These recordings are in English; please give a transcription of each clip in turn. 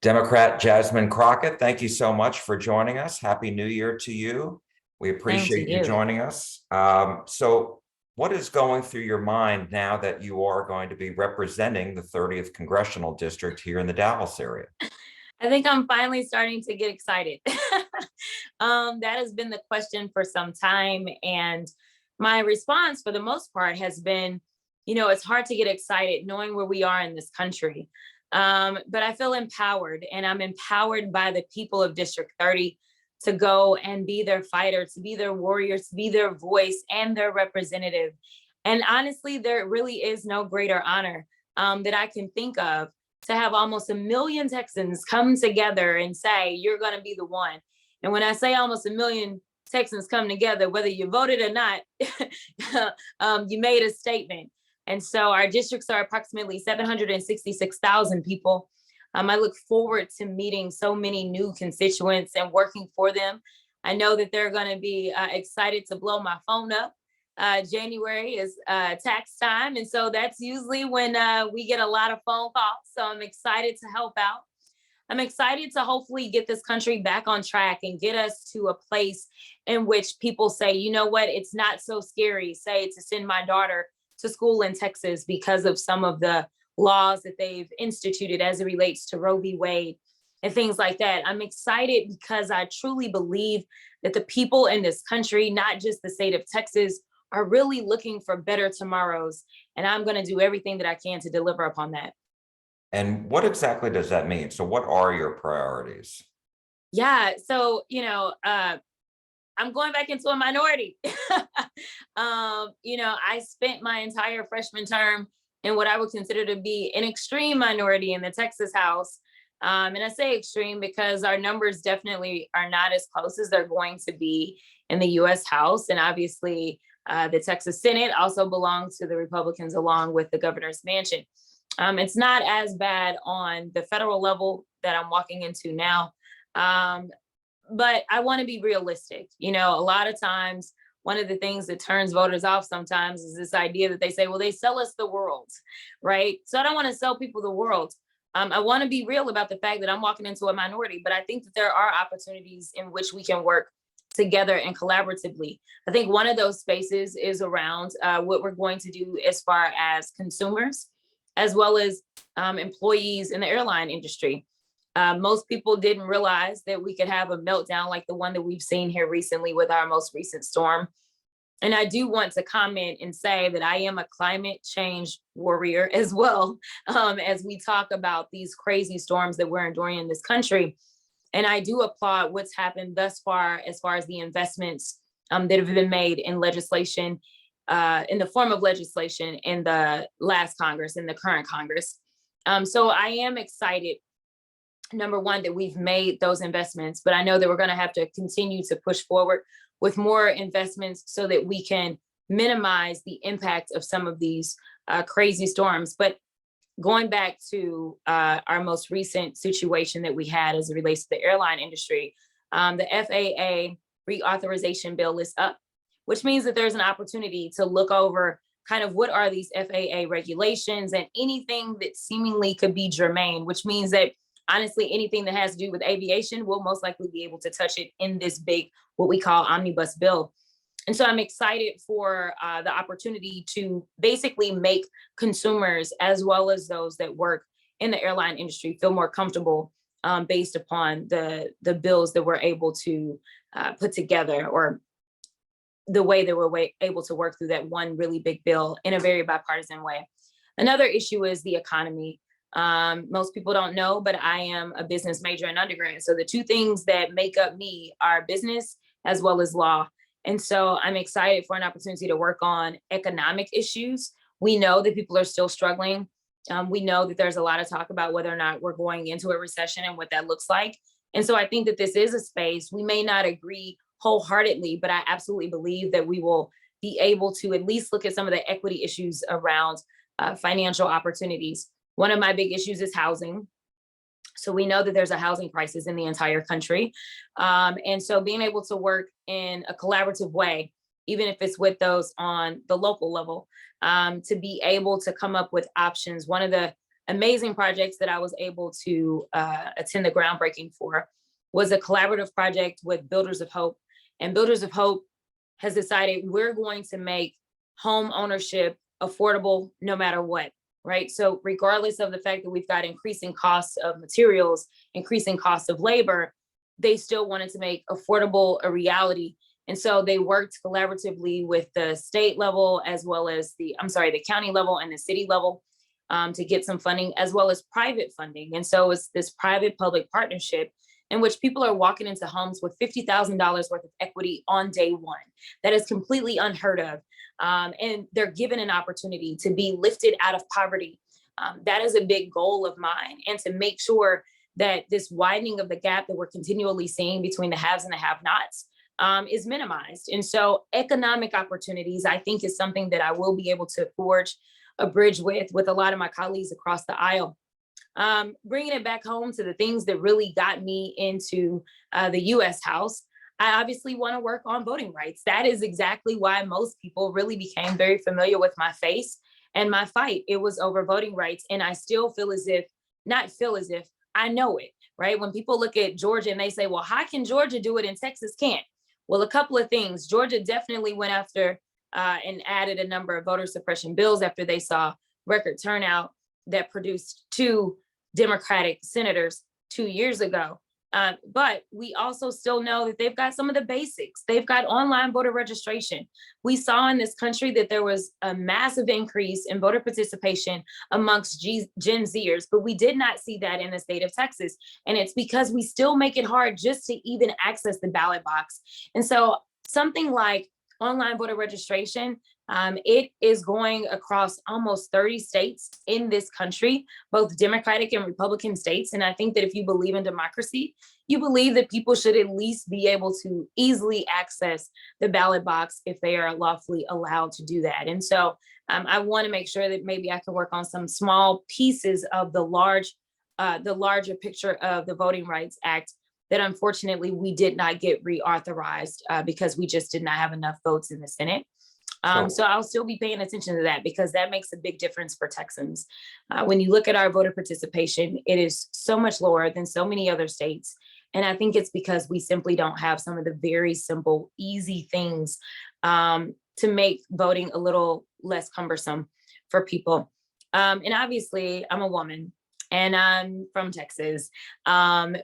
Democrat Jasmine Crockett, thank you so much for joining us. Happy New Year to you. We Same to appreciate you you. joining us. What is going through your mind now that you are going to be representing the 30th Congressional District here in the Dallas area? I think I'm finally starting to get excited. That has been the question for some time. And my response, for the most part, has been, it's hard to get excited knowing where we are in this country. But I feel empowered, and I'm empowered by the people of District 30 to go and be their fighter, to be their warrior, to be their voice and their representative. And honestly, there really is no greater honor that I can think of to have almost a million Texans come together and say, you're going to be the one. And when I say almost a million Texans come together, whether you voted or not, you made a statement. And so our districts are approximately 766,000 people. I look forward to meeting so many new constituents and working for them. I know that they're going to be excited to blow my phone up. January is tax time. And so that's usually when we get a lot of phone calls. So I'm excited to help out. I'm excited to hopefully get this country back on track and get us to a place in which people say, you know what, it's not so scary, say, to send my daughter to school in Texas because of some of the laws that they've instituted as it relates to Roe v. Wade and things like that. I'm excited because I truly believe that the people in this country, not just the state of Texas, are really looking for better tomorrows. And I'm going to do everything that I can to deliver upon that. And what exactly does that mean? So what are your priorities? Yeah. So, I'm going back into a minority. I spent my entire freshman term in what I would consider to be an extreme minority in the Texas House. And I say extreme because our numbers definitely are not as close as they're going to be in the US House. And obviously, the Texas Senate also belongs to the Republicans along with the governor's mansion. It's not as bad on the federal level that I'm walking into now. But I want to be realistic. A lot of times, one of the things that turns voters off sometimes is this idea that they say, well, they sell us the world, right? So I don't want to sell people the world. I want to be real about the fact that I'm walking into a minority, but I think that there are opportunities in which we can work together and collaboratively. I think one of those spaces is around what we're going to do as far as consumers, as well as employees in the airline industry. Most people didn't realize that we could have a meltdown like the one that we've seen here recently with our most recent storm. And I do want to comment and say that I am a climate change warrior as well, as we talk about these crazy storms that we're enduring in this country. And I do applaud what's happened thus far as the investments that have been made in legislation, in the form of legislation in the last Congress, in the current Congress. So I am excited, number one, that we've made those investments, but I know that we're going to have to continue to push forward with more investments so that we can minimize the impact of some of these crazy storms. But going back to our most recent situation that we had as it relates to the airline industry, the FAA reauthorization bill is up, which means that there's an opportunity to look over kind of what are these FAA regulations and anything that seemingly could be germane, which means that honestly, anything that has to do with aviation, we'll most likely be able to touch it in this big, what we call omnibus bill. And so I'm excited for the opportunity to basically make consumers, as well as those that work in the airline industry, feel more comfortable based upon the bills that we're able to put together, or the way that we're able to work through that one really big bill in a very bipartisan way. Another issue is the economy. Most people don't know, but I am a business major in undergrad. So the two things that make up me are business as well as law. And so I'm excited for an opportunity to work on economic issues. We know that people are still struggling. We know that there's a lot of talk about whether or not we're going into a recession and what that looks like. And so I think that this is a space we may not agree wholeheartedly, but I absolutely believe that we will be able to at least look at some of the equity issues around financial opportunities. One of my big issues is housing. So we know that there's a housing crisis in the entire country. And so being able to work in a collaborative way, even if it's with those on the local level, to be able to come up with options. One of the amazing projects that I was able to attend the groundbreaking for was a collaborative project with Builders of Hope. And Builders of Hope has decided we're going to make home ownership affordable no matter what, right? So regardless of the fact that we've got increasing costs of materials, increasing costs of labor, they still wanted to make affordable a reality. And so they worked collaboratively with the state level as well as the county level and the city level to get some funding as well as private funding. And so it's this private public partnership in which people are walking into homes with $50,000 worth of equity on day one. That is completely unheard of. And they're given an opportunity to be lifted out of poverty. That is a big goal of mine, and to make sure that this widening of the gap that we're continually seeing between the haves and the have-nots is minimized. And so economic opportunities, I think, is something that I will be able to forge a bridge with a lot of my colleagues across the aisle. Bringing it back home to the things that really got me into the US House, I obviously want to work on voting rights. That is exactly why most people really became very familiar with my face and my fight. It was over voting rights. And I still feel as if I know it, right? When people look at Georgia and they say, well, how can Georgia do it and Texas can't? Well, a couple of things. Georgia definitely went after and added a number of voter suppression bills after they saw record turnout that produced 2 Democratic senators 2 years ago. But we also still know that they've got some of the basics. They've got online voter registration. We saw in this country that there was a massive increase in voter participation amongst Gen Zers, but we did not see that in the state of Texas. And it's because we still make it hard just to even access the ballot box. And so something like online voter registration, it is going across almost 30 states in this country, both Democratic and Republican states. And I think that if you believe in democracy, you believe that people should at least be able to easily access the ballot box if they are lawfully allowed to do that. And so I want to make sure that maybe I can work on some small pieces of the larger picture of the Voting Rights Act that unfortunately we did not get reauthorized because we just did not have enough votes in the Senate. So I'll still be paying attention to that because that makes a big difference for Texans. When you look at our voter participation, it is so much lower than so many other states. And I think it's because we simply don't have some of the very simple, easy things to make voting a little less cumbersome for people. And obviously, I'm a woman. And I'm from Texas.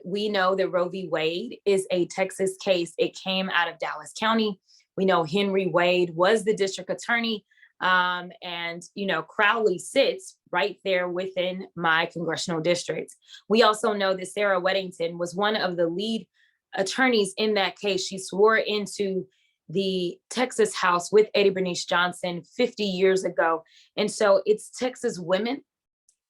We know that Roe v. Wade is a Texas case. It came out of Dallas County. We know Henry Wade was the district attorney. And, Crowley sits right there within my congressional district. We also know that Sarah Weddington was one of the lead attorneys in that case. She swore into the Texas House with Eddie Bernice Johnson 50 years ago. And so it's Texas women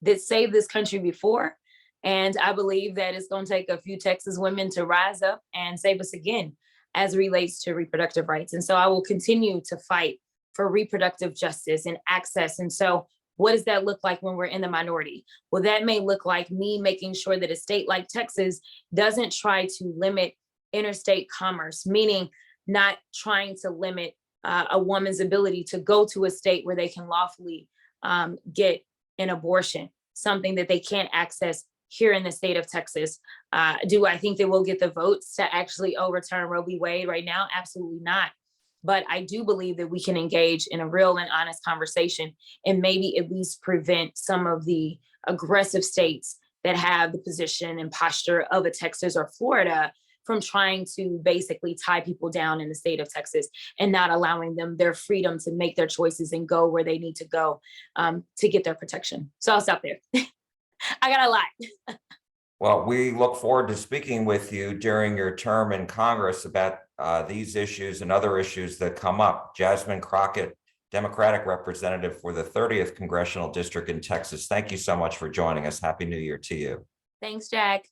that saved this country before. And I believe that it's going to take a few Texas women to rise up and save us again as it relates to reproductive rights. And so I will continue to fight for reproductive justice and access. And so what does that look like when we're in the minority? Well, that may look like me making sure that a state like Texas doesn't try to limit interstate commerce, meaning not trying to limit a woman's ability to go to a state where they can lawfully get an abortion, something that they can't access here in the state of Texas. Do I think that we'll get the votes to actually overturn Roe v. Wade right now? Absolutely not. But I do believe that we can engage in a real and honest conversation and maybe at least prevent some of the aggressive states that have the position and posture of a Texas or Florida from trying to basically tie people down in the state of Texas and not allowing them their freedom to make their choices and go where they need to go to get their protection. So I'll stop there. I got a lot. Well, we look forward to speaking with you during your term in Congress about these issues and other issues that come up. Jasmine Crockett, Democratic representative for the 30th Congressional District in Texas. Thank you so much for joining us. Happy New Year to you. Thanks, Jack.